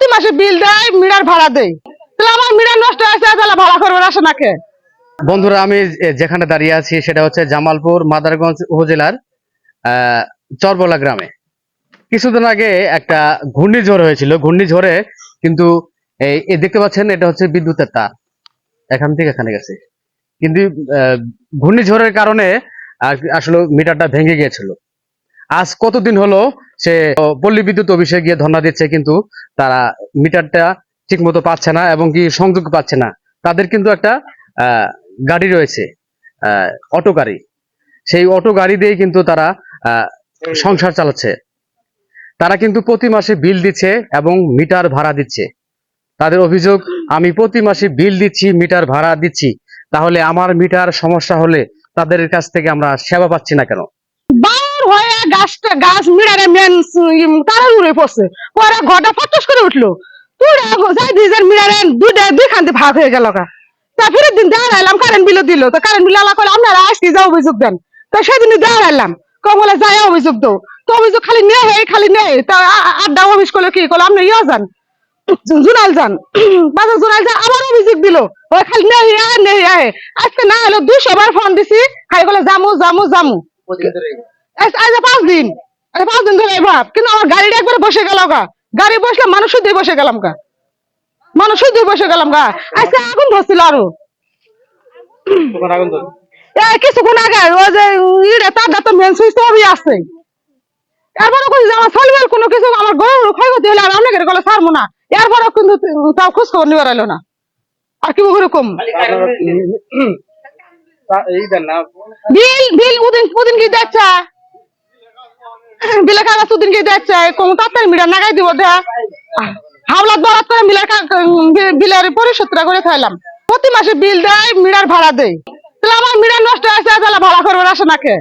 প্রতি মাসে বিল দেয়, মিটার ভাড়া দেয়। তাহলে আমার মিটার নষ্ট হয়েছে, তাহলে ভাড়া করবে আসে না কে? বন্ধুরা, আমি যেখানে দাঁড়িয়ে আছি সেটা হচ্ছে জামালপুর মাদারগঞ্জ উপজেলার চরবলা গ্রামে। কিছুদিন আগে একটা ঘূর্ণিঝড় হয়েছিল। ঘূর্ণিঝড়ে কিন্তু এই দেখতে পাচ্ছেন, এটা হচ্ছে বিদ্যুতের তার, এখান থেকে এখানে গেছে। কিন্তু ঘূর্ণিঝড়ের কারণে আসলে মিটারটা ভেঙে গিয়েছিল। আজ কতদিন হলো সে পল্লী বিদ্যুৎ অফিসে গিয়ে ধর্ণা দিচ্ছে, কিন্তু তারা মিটারটা ঠিক মতো পাচ্ছে না এবং কি সংযোগ পাচ্ছে না। তাদের কিন্তু একটা গাড়ি রয়েছে, অটো গাড়ি। সেই অটো গাড়ি দিয়ে কিন্তু তারা সংসার চালাচ্ছে। তারা কিন্তু প্রতি মাসে বিল দিচ্ছে এবং মিটার ভাড়া দিচ্ছে। তাদের অভিযোগ, আমি প্রতি মাসে বিল দিচ্ছি, মিটার ভাড়া দিচ্ছি, তাহলে আমার মিটার সমস্যা হলে তাদের কাছ থেকে আমরা সেবা পাচ্ছি না কেন? বার হয়ে গাছ মিটারে মেন তারা উড়ে পড়ছে, পরে ঘরটা ফটস করে উঠলো। তুই যাই ডিজেল মিটারে দুই খান্তি ভাগ হয়ে গেল। তা ফেরত দিন দেওয়া এলাম, কারেন্ট বিলও দিল। তো কারেন্ট বিল আলা করে আপনারা আসছি যা অভিযোগ দেন। তো সেদিন দেওয়া এলাম, কমলে যাই অভিযোগ দাও। তো অভিযোগ খালি নেই, খালি নেই। তা আড্ডা অফিস করলে কি করলো, আপনি ইয়া যান, জুনাল যান, বাজার জুনাল যান, আবার অভিযোগ দিল। ওই খালি নেই নেই আহে। আজকে না হলো 200 বার ফোন দিছি, খালি বলে জামু জামু জামু। আজ 5 দিন, 5 দিন ধরে ভাব। কিন্তু আমার গাড়িটা একবার বসে গেল গা। গাড়ি বসলে মানুষ দিয়ে বসে গেলাম গা, মানুষ দিয়ে বসে গেলাম গা। আজকে আগুন ধরছিল আরো কিছুক্ষণ আগে। ওই যে তার তো মেন সুইচ তো আছে। এরপরে যে আমার চলবে কোনো কিছু, আমার গরু ক্ষয়ক্ষতি হলে আমি আপনাকে গলা ছাড়বো না। এরপরে কিন্তু তাও খোঁজ খবর নিবার এলো না। আর কি ওরকম বিল বিল উদিন কি যাচ্ছে, বিলের কাগজ উদিন কি যাচ্ছে, কোন তাড়াতাড়ি মিটার নাগাই দিব দেয়া। হাওলা বরাদ করে বিলের পরিশোধটা করে খাইলাম। প্রতি মাসে বিল দেয়, মিটার ভাড়া দেয়। তাহলে আমার মিটার নষ্ট হয়েছে, তাহলে ভাড়া করবে আসে না কে?